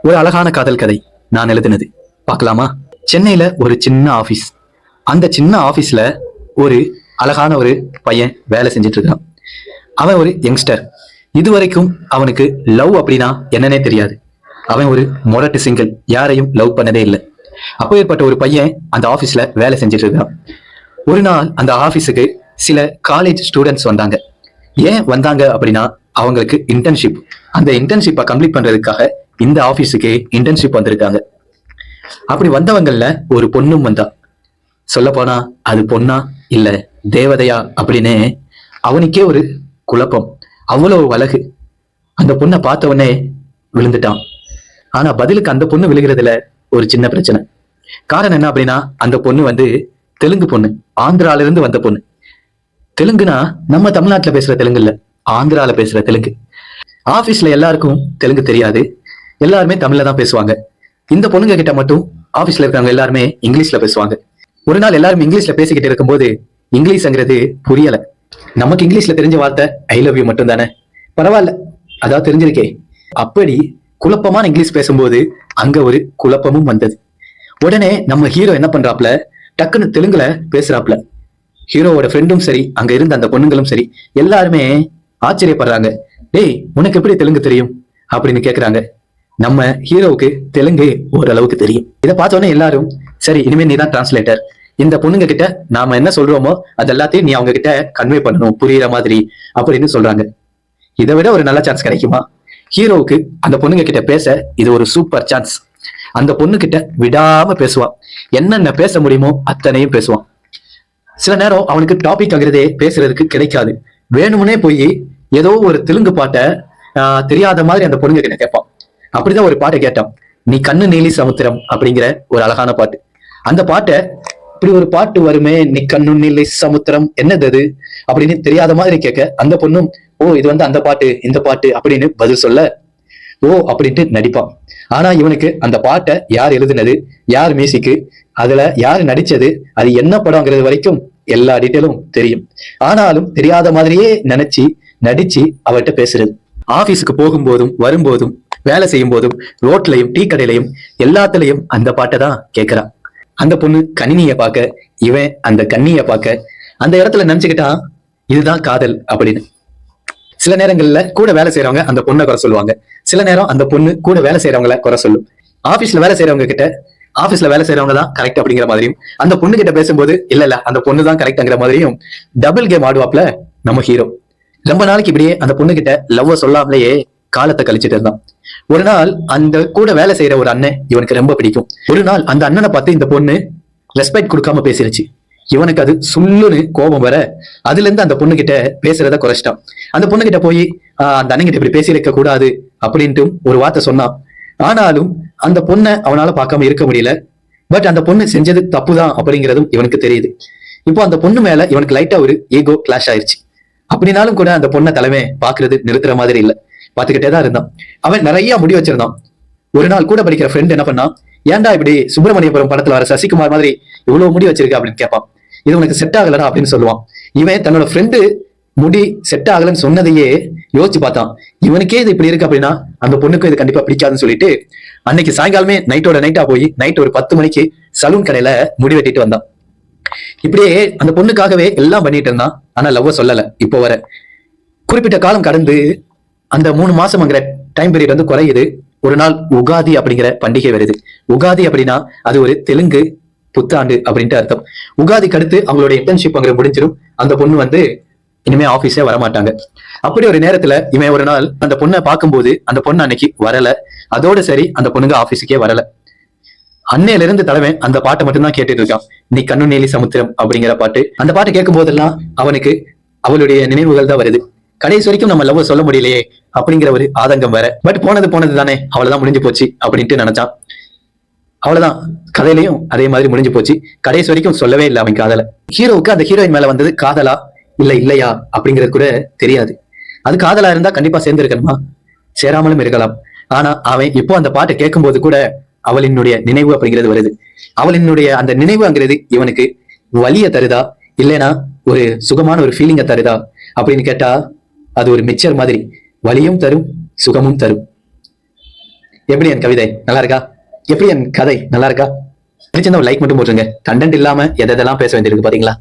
ஒரு அழகான காதல் கதை நான் எழுதினது. பார்க்கலாமா? சென்னையில ஒரு சின்ன ஆபீஸ். அந்த சின்ன ஆபீஸ்ல ஒரு அழகான ஒரு பையன் வேலை செஞ்சுட்டு இருக்கான். அவன் ஒரு யங்ஸ்டர். இதுவரைக்கும் அவனுக்கு லவ் அப்படின்னா என்னன்னே தெரியாது. அவன் ஒரு மொரட்டு சிங்கிள், யாரையும் லவ் பண்ணதே இல்லை. அப்போ ஏற்பட்ட ஒரு பையன் அந்த ஆபீஸ்ல வேலை செஞ்சுட்டு இருக்கான். ஒரு நாள் அந்த ஆபீஸுக்கு சில காலேஜ் ஸ்டூடெண்ட்ஸ் வந்தாங்க. ஏன் வந்தாங்க அப்படின்னா அவங்களுக்கு இன்டர்ன்ஷிப். அந்த இன்டர்ன்ஷிப்பை கம்ப்ளீட் பண்றதுக்காக இந்த ஆபீஸுக்கு இன்டர்ன்ஷிப் வந்திருக்காங்க. அப்படி வந்தவங்கல்ல ஒரு பொண்ணும் வந்தா. சொல்ல போனா அது பொண்ணா இல்ல தேவதையா அப்படின்னு அவனுக்கே ஒரு குழப்பம். அவ்வளவு அழகு. அந்த பொண்ணை பார்த்த உடனே விழுந்துட்டான். ஆனா பதிலுக்கு அந்த பொண்ணு விழுகிறதுல ஒரு சின்ன பிரச்சனை. காரணம் என்ன அப்படின்னா அந்த பொண்ணு வந்து தெலுங்கு பொண்ணு, ஆந்திரால இருந்து வந்த பொண்ணு. தெலுங்குனா நம்ம தமிழ்நாட்டுல பேசுற தெலுங்கு இல்ல, ஆந்திரால பேசுற தெலுங்கு. ஆபீஸ்ல எல்லாருக்கும் தெலுங்கு தெரியாது, எல்லாருமே தமிழ்ல தான் பேசுவாங்க. இந்த பொண்ணுங்க கிட்ட மட்டும் ஆபீஸ்ல இருக்காங்க எல்லாருமே இங்கிலீஷ்ல பேசுவாங்க. ஒரு நாள் எல்லாரும் இங்கிலீஷ்ல பேசிக்கிட்டு இருக்கும்போது இங்கிலீஷ்ங்கிறது புரியல. நமக்கு இங்கிலீஷ்ல தெரிஞ்ச வார்த்தை ஐ லவ் யூ மட்டும் தானே, பரவாயில்ல அதாவது தெரிஞ்சிருக்கே. அப்படி குழப்பமான இங்கிலீஷ் பேசும்போது அங்க ஒரு குழப்பமும் வந்தது. உடனே நம்ம ஹீரோ என்ன பண்றாப்ல, டக்குன்னு தெலுங்குல பேசுறாப்ல. ஹீரோவோட ஃப்ரெண்டும் சரி, அங்க இருந்த அந்த பொண்ணுங்களும் சரி, எல்லாருமே ஆச்சரியப்படுறாங்க. டேய், உனக்கு எப்படி தெலுங்கு தெரியும் அப்படின்னு கேக்குறாங்க. நம்ம ஹீரோவுக்கு தெலுங்கு ஓரளவுக்கு தெரியும். இதை பார்த்தோன்னே எல்லாரும் சரி, இனிமே நீ தான் டிரான்ஸ்லேட்டர். இந்த பொண்ணுங்க கிட்ட நாம என்ன சொல்றோமோ அது எல்லாத்தையும் நீ அவங்க கிட்ட கன்வே பண்ணணும் புரியுற மாதிரி அப்படின்னு சொல்றாங்க. இதை விட ஒரு நல்ல சான்ஸ் கிடைக்குமா? ஹீரோவுக்கு அந்த பொண்ணுங்க கிட்ட பேச இது ஒரு சூப்பர் சான்ஸ். அந்த பொண்ணு கிட்ட விடாம பேசுவான். என்னென்ன பேச முடியுமோ அத்தனையும் பேசுவான். சில நேரம் அவனுக்கு டாபிக் ஆகிறதே பேசுறதுக்கு கிடைக்காது. வேணும்னே போய் ஏதோ ஒரு தெலுங்கு பாட்டை தெரியாத மாதிரி அந்த பொண்ணுங்க கிட்ட கேட்பான். அப்படிதான் ஒரு பாட்டை கேட்டான். நீ கண்ணு நீலி சமுத்திரம் அப்படிங்கிற ஒரு அழகான பாட்டு. அந்த பாட்டை இப்படி ஒரு பாட்டு வருமே, நீ கண்ணு நீலி சமுத்திரம் என்னது அது அப்படின்னு தெரியாத மாதிரி கேட்க அந்த பொண்ணும் ஓ இது வந்து அந்த பாட்டு இந்த பாட்டு அப்படின்னு பதில் சொல்ல ஓ அப்படின்ட்டு நடிப்பான். ஆனா இவனுக்கு அந்த பாட்டை யார் எழுதுனது, யார் மியூசிக்கு, அதுல யார் நடிச்சது, அது என்ன படம்ங்கிறது வரைக்கும் எல்லா டீட்டெயிலும் தெரியும். ஆனாலும் தெரியாத மாதிரியே நினைச்சு நடிச்சு அவர்கிட்ட பேசுறது. ஆபீஸுக்கு போகும்போதும் வரும்போதும் வேலை செய்யும் போதும் ரோட்லயும் டீ கடையிலையும் எல்லாத்துலயும் அந்த பாட்டை தான் கேட்கிறான். அந்த பொண்ணு கணினிய பார்க்க, இவன் அந்த கண்ணிய பார்க்க அந்த இடத்துல நினைச்சுக்கிட்டான் இதுதான் காதல் அப்படின்னு. சில நேரங்கள்ல கூட வேலை செய்யறவங்க அந்த பொண்ணை குறை சொல்லுவாங்க, சில நேரம் அந்த பொண்ணு கூட வேலை செய்யறவங்கள குறை சொல்லும். ஆபீஸ்ல வேலை செய்யறவங்க கிட்ட ஆபீஸ்ல வேலை செய்யறவங்க தான் கரெக்ட் அப்படிங்கிற மாதிரியும், அந்த பொண்ணு கிட்ட பேசும்போது இல்ல அந்த பொண்ணு தான் கரெக்ட்ங்கிற மாதிரியும் டபுள் கேம் ஆடுவாப்ல நம்ம ஹீரோ. ரொம்ப நாளைக்கு இப்படியே அந்த பொண்ணு கிட்ட லவ் சொல்லாமலேயே காலத்தை கழிச்சிட்டு இருந்தான். ஒரு நாள் அந்த கூட வேலை செய்யற ஒரு அண்ணன் இவனுக்கு ரொம்ப பிடிக்கும். ஒரு நாள் அந்த அண்ணனை பார்த்து இந்த பொண்ணு ரெஸ்பெக்ட் கொடுக்காம பேசிருச்சு. இவனுக்கு அது சுள்ளுன்னு கோபம் வர அதுல இருந்து அந்த பொண்ணு கிட்ட பேசுறத குறைச்சிட்டான். அந்த பொண்ணு கிட்ட போய் அந்த அண்ணன் கிட்ட இப்படி பேசியிருக்க கூடாது அப்படின்ட்டு ஒரு வார்த்தை சொன்னான். ஆனாலும் அந்த பொண்ணை அவனால பார்க்காம இருக்க முடியல. பட் அந்த பொண்ணு செஞ்சது தப்புதான் அப்படிங்கிறதும் இவனுக்கு தெரியுது. இப்போ அந்த பொண்ணு மேல இவனுக்கு லைட்டா ஒரு ஈகோ கிளாஷ் ஆயிருச்சு. அப்படின்னாலும் கூட அந்த பொண்ணை தலைமை பாக்குறது நிறுத்துற மாதிரி இல்ல, பாத்துக்கிட்டே தான் இருந்தான். அவன் நிறைய முடி வச்சிருந்தான். ஒரு நாள் கூட படிக்கிற ஃப்ரெண்ட் என்ன பண்ணான், ஏன்டா இப்படி சுப்பிரமணியபுரம் படத்துல வர சசிகுமார் மாதிரி இவ்வளவு முடி வச்சிருக்க அப்படின்னு கேட்பான். இது உனக்கு செட் ஆகலடா அப்படின்னு சொல்லுவான். இவன் தன்னோட ஃப்ரெண்டு முடி செட் ஆகலன்னு சொன்னதையே யோசிச்சு பார்த்தான். இவனுக்கே இது இப்படி இருக்கு அப்படின்னா அந்த பொண்ணுக்கும் இது கண்டிப்பா பிடிக்காதுன்னு சொல்லிட்டு அன்னைக்கு சாயங்காலமே நைட்டோட நைட்டா போய் நைட் ஒரு 10 மணிக்கு சலூன் கடையில முடி வெட்டிட்டு வந்தான். இப்படியே அந்த பொண்ணுக்காகவே எல்லாம் பண்ணிட்டு இருந்தான். ஆனா லவ் சொல்லல. இப்போ வர குறிப்பிட்ட காலம் கடந்து அந்த 3 மாசம்ங்கிற டைம் பீரியட் வந்து குறையுது. ஒரு நாள் உகாதி அப்படிங்கிற பண்டிகை வருது. உகாதி அப்படின்னா அது ஒரு தெலுங்கு புத்தாண்டு அப்படின்ட்டு அர்த்தம். உகாதிக்கு அடுத்து அவங்களோட இன்டர்ன்ஷிப் அங்க முடிஞ்சிடும். அந்த பொண்ணு வந்து இனிமே ஆபீஸே வரமாட்டாங்க. அப்படி ஒரு நேரத்துல இவன் ஒரு நாள் அந்த பொண்ணை பார்க்கும்போது அந்த பொண்ணு அன்னைக்கு வரல. அதோட சரி அந்த பொண்ணுங்க ஆபீஸுக்கே வரல. அன்னையில இருந்து தலைவன் அந்த பாட்டை மட்டும்தான் கேட்டுட்டு இருக்கான். நீ கண்ணு நீலி சமுத்திரம் அப்படிங்கிற பாட்டு. அந்த பாட்டு கேட்கும் போதெல்லாம் அவனுக்கு அவளுடைய நினைவுகள் தான் வருது. கடைசி வரைக்கும் நம்ம லவ் சொல்ல முடியலையே அப்படிங்கிற ஒரு ஆதங்கம் வேற. பட் போனது தானே, அவ்வளவுதான் முடிஞ்சு போச்சு அப்படின்ட்டு நினைச்சான். அவ்வளவுதான், கதையிலையும் அதே மாதிரி முடிஞ்சு போச்சு. கடைசி வரைக்கும் சொல்லவே இல்லை அவன் காதல. ஹீரோவுக்கு அந்த ஹீரோயின் மேல வந்தது காதலா இல்லையா அப்படிங்கிறது கூட தெரியாது. அது காதலா இருந்தா கண்டிப்பா சேர்ந்து இருக்கணுமா, சேராமலும் இருக்கலாம். ஆனா அவன் இப்போ அந்த பாட்டை கேட்கும் போது கூட அவளினுடைய நினைவு அப்படிங்கிறது வருது. அவளினுடைய அந்த நினைவுங்கிறது இவனுக்கு வலிய தருதா இல்லைன்னா ஒரு சுகமான ஒரு ஃபீலிங்க தருதா அப்படின்னு கேட்டா அது ஒரு மிக்சர் மாதிரி, வலியும் தரும் சுகமும் தரும். எப்படி என் கவிதை நல்லா இருக்கா? எப்படி என் கதை நல்லா இருக்கா? பிடிச்சிருந்தா ஒரு லைக் மட்டும் போட்டுருங்க. கண்டென்ட் இல்லாம எதெல்லாம் பேச வேண்டியிருக்கு பாத்தீங்களா?